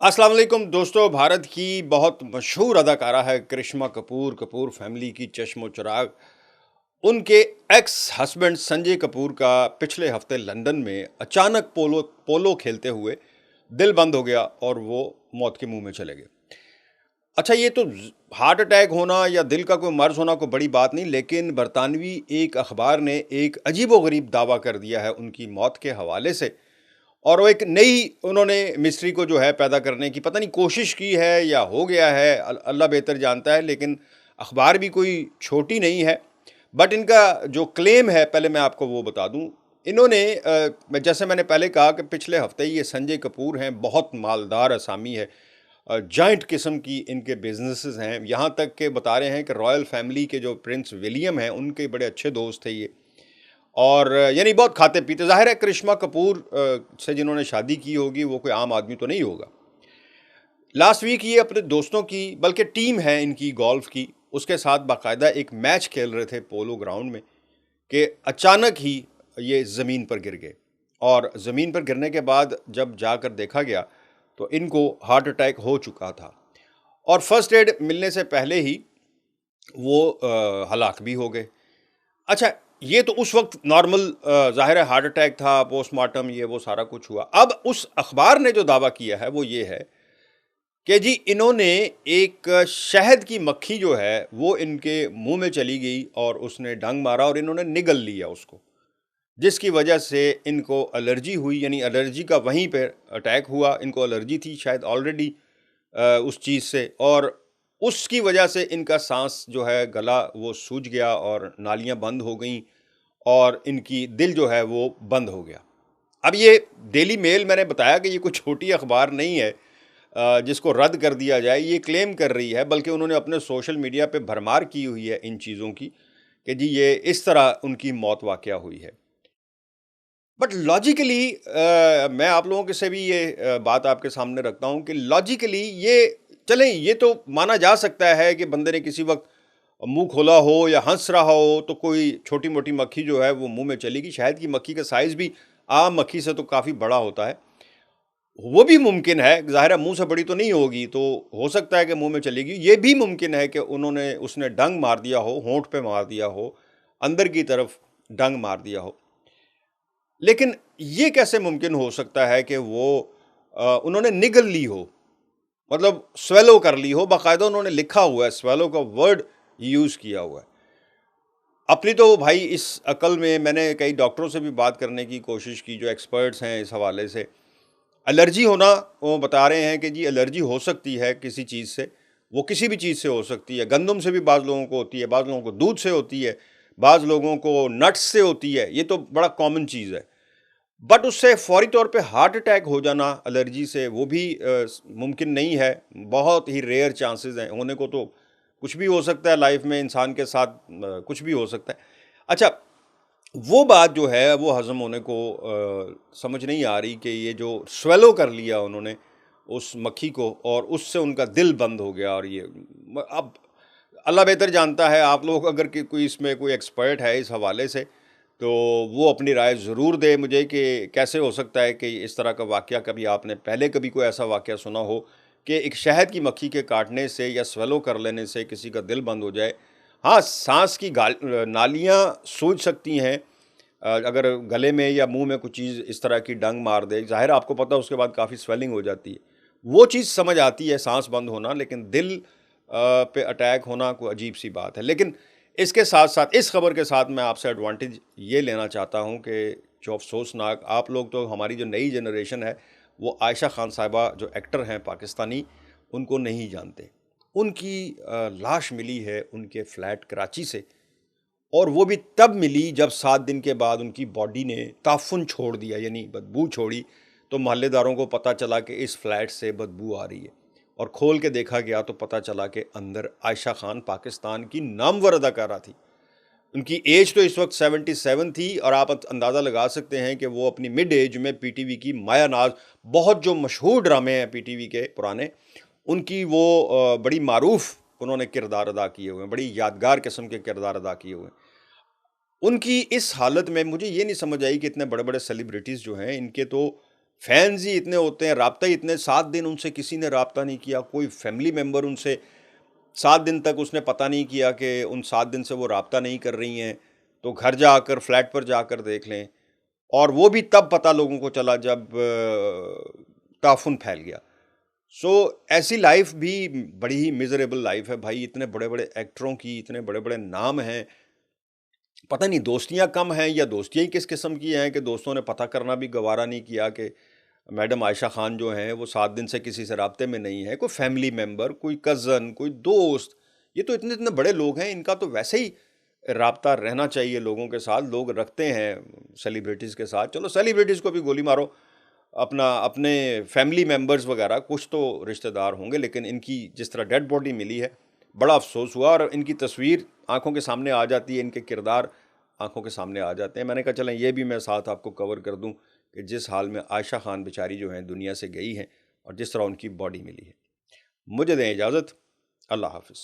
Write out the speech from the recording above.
अस्सलाम वालेकुम दोस्तों। भारत की बहुत मशहूर अदाकारा है करिश्मा कपूर। कपूर फैमिली की चश्मो चिराग। उनके एक्स हस्बैंड संजय कपूर का पिछले हफ्ते लंदन में अचानक पोलो पोलो खेलते हुए दिल बंद हो गया और वो मौत के मुंह में चले गए। अच्छा, ये तो हार्ट अटैक होना या दिल का कोई मर्ज होना कोई बड़ी बात नहीं, लेकिन बरतानवी एक अखबार ने एक अजीबोगरीब दावा कर दिया है उनकी मौत के हवाले से। और वो एक नई उन्होंने मिस्ट्री को जो है पैदा करने की पता नहीं कोशिश की है या हो गया है, अल्लाह बेहतर जानता है। लेकिन अखबार भी कोई छोटी नहीं है। बट इनका जो क्लेम है, पहले मैं आपको वो बता दूं। इन्होंने जैसे मैंने पहले कहा कि पिछले हफ्ते ही ये संजय कपूर हैं, बहुत मालदार असामी है, जॉइंट किस्म की इनके बिजनेसेस हैं। यहाँ तक के बता रहे हैं कि रॉयल फैमिली के जो प्रिंस विलियम हैं उनके बड़े अच्छे दोस्त थे ये। और यानी बहुत खाते पीते। ज़ाहिर है करिश्मा कपूर से जिन्होंने शादी की होगी वो कोई आम आदमी तो नहीं होगा। लास्ट वीक ये अपने दोस्तों की, बल्कि टीम है इनकी गोल्फ की, उसके साथ बाकायदा एक मैच खेल रहे थे पोलो ग्राउंड में कि अचानक ही ये ज़मीन पर गिर गए। और ज़मीन पर गिरने के बाद जब जाकर देखा गया तो इनको हार्ट अटैक हो चुका था और फर्स्ट एड मिलने से पहले ही वो हलाक भी हो गए। अच्छा, ये तो उस वक्त नॉर्मल ज़ाहिर है हार्ट अटैक था, पोस्टमार्टम ये वो सारा कुछ हुआ। अब उस अखबार ने जो दावा किया है वो ये है कि जी इन्होंने एक शहद की मक्खी जो है वो इनके मुंह में चली गई और उसने डंग मारा और इन्होंने निगल लिया उसको, जिसकी वजह से इनको एलर्जी हुई। यानी एलर्जी का वहीं पे अटैक हुआ। इनको एलर्जी थी शायद ऑलरेडी उस चीज़ से, और उसकी वजह से इनका सांस जो है गला वो सूज गया और नालियां बंद हो गई और इनकी दिल जो है वो बंद हो गया। अब ये डेली मेल, मैंने बताया कि ये कोई छोटी अखबार नहीं है जिसको रद्द कर दिया जाए। ये क्लेम कर रही है, बल्कि उन्होंने अपने सोशल मीडिया पे भरमार की हुई है इन चीज़ों की कि जी ये इस तरह उनकी मौत वाक़या हुई है। बट लॉजिकली मैं आप लोगों के से भी ये बात आपके सामने रखता हूँ कि लॉजिकली ये चलें, ये तो माना जा सकता है कि बंदे ने किसी वक्त मुंह खोला हो या हंस रहा हो तो कोई छोटी मोटी मक्खी जो है वो मुंह में चलेगी। शहद की मक्खी का साइज़ भी आम मक्खी से तो काफ़ी बड़ा होता है। वो भी मुमकिन है, ज़ाहिर है मुंह से बड़ी तो नहीं होगी, तो हो सकता है कि मुंह में चलेगी। ये भी मुमकिन है कि उसने डंग मार दिया हो, होंठ पे मार दिया हो, अंदर की तरफ डंग मार दिया हो। लेकिन ये कैसे मुमकिन हो सकता है कि वो उन्होंने निगल ली हो, मतलब स्वेलो कर ली हो। बाकायदा उन्होंने लिखा हुआ है, स्वेलो का वर्ड यूज़ किया हुआ है। अपनी तो भाई इस अकल में मैंने कई डॉक्टरों से भी बात करने की कोशिश की जो एक्सपर्ट्स हैं इस हवाले से। एलर्जी होना, वो बता रहे हैं कि जी एलर्जी हो सकती है किसी चीज़ से, वो किसी भी चीज़ से हो सकती है। गंदम से भी बाज़ लोगों को होती है, बाज़ लोगों को दूध से होती है, बाज़ लोगों को नट्स से होती है। ये तो बड़ा कॉमन चीज़ है। बट उससे फौरी तौर पे हार्ट अटैक हो जाना एलर्जी से, वो भी मुमकिन नहीं है। बहुत ही रेयर चांसेस हैं होने को। तो कुछ भी हो सकता है लाइफ में, इंसान के साथ कुछ भी हो सकता है। अच्छा, वो बात जो है वो हज़म होने को समझ नहीं आ रही कि ये जो स्वेलो कर लिया उन्होंने उस मक्खी को और उससे उनका दिल बंद हो गया। और ये अब अल्लाह बेहतर जानता है। आप लोग अगर कोई इसमें कोई एक्सपर्ट है इस हवाले से तो वो अपनी राय ज़रूर दे मुझे कि कैसे हो सकता है कि इस तरह का वाक़या, कभी आपने पहले कभी कोई ऐसा वाक़या सुना हो कि एक शहद की मक्खी के काटने से या स्वेलो कर लेने से किसी का दिल बंद हो जाए। हाँ, सांस की नालियाँ सूज सकती हैं अगर गले में या मुंह में कुछ चीज़ इस तरह की डंग मार दे। ज़ाहिर है आपको पता है उसके बाद काफ़ी स्वेलिंग हो जाती है, वो चीज़ समझ आती है, सांस बंद होना। लेकिन दिल पे अटैक होना कोई अजीब सी बात है। लेकिन इसके साथ साथ, इस खबर के साथ मैं आपसे एडवांटेज ये लेना चाहता हूँ कि जो अफसोसनाक, आप लोग तो, हमारी जो नई जनरेशन है वो आयशा खान साहिबा जो एक्टर हैं पाकिस्तानी, उनको नहीं जानते। उनकी लाश मिली है उनके फ्लैट कराची से, और वो भी तब मिली जब 7 दिन के बाद उनकी बॉडी ने ताफुन छोड़ दिया, यानी बदबू छोड़ी। तो मोहल्लेदारों को पता चला कि इस फ्लैट से बदबू आ रही है, और खोल के देखा गया तो पता चला कि अंदर आयशा खान पाकिस्तान की नामवर अदाकारा थी। उनकी एज तो इस वक्त 77 थी, और आप अंदाज़ा लगा सकते हैं कि वो अपनी मिड एज में पीटीवी की माया नाज, बहुत जो मशहूर ड्रामे हैं पीटीवी के पुराने, उनकी वो बड़ी मारूफ उन्होंने किरदार अदा किए हुए हैं, बड़ी यादगार किस्म के किरदार अदा किए हुए हैं। उनकी इस हालत में मुझे ये नहीं समझ आई कि इतने बड़े बड़े सेलिब्रिटीज़ जो हैं इनके तो फैंस ही इतने होते हैं, राब्ता ही इतने, 7 दिन उनसे किसी ने राब्ता नहीं किया, कोई फैमिली मेंबर उनसे 7 दिन तक उसने पता नहीं किया कि उन 7 दिन से वो राब्ता नहीं कर रही हैं, तो घर जाकर फ्लैट पर जाकर देख लें। और वो भी तब पता लोगों को चला जब ताफ़ुन फैल गया। सो ऐसी लाइफ भी बड़ी ही मिज़रेबल लाइफ है भाई, इतने बड़े-बड़े एक्टरों की, इतने बड़े-बड़े नाम हैं, पता नहीं दोस्तियाँ कम हैं या दोस्तियाँ ही किस किस्म की हैं कि दोस्तों ने पता करना भी गवारा नहीं किया कि मैडम आयशा खान जो हैं वो 7 दिन से किसी से राब्ते में नहीं है। कोई फैमिली मेंबर, कोई कज़न, कोई दोस्त, ये तो इतने-इतने बड़े लोग हैं, इनका तो वैसे ही राब्ता रहना चाहिए लोगों के साथ, लोग रखते हैं सेलिब्रिटीज़ के साथ। चलो सेलिब्रिटीज़ को भी गोली मारो, अपना अपने फैमिली मेंबर्स वगैरह कुछ तो रिश्तेदार होंगे, लेकिन इनकी जिस तरह डेड बॉडी मिली है, बड़ा अफ़सोस हुआ और इनकी तस्वीर आँखों के सामने आ जाती है, इनके किरदार आँखों के सामने आ जाते हैं। मैंने कहा चलें ये भी मैं साथ आपको कवर कर दूँ कि जिस हाल में आयशा खान बेचारी जो हैं दुनिया से गई हैं और जिस तरह उनकी बॉडी मिली है। मुझे दें इजाज़त, अल्लाह हाफ़िज़।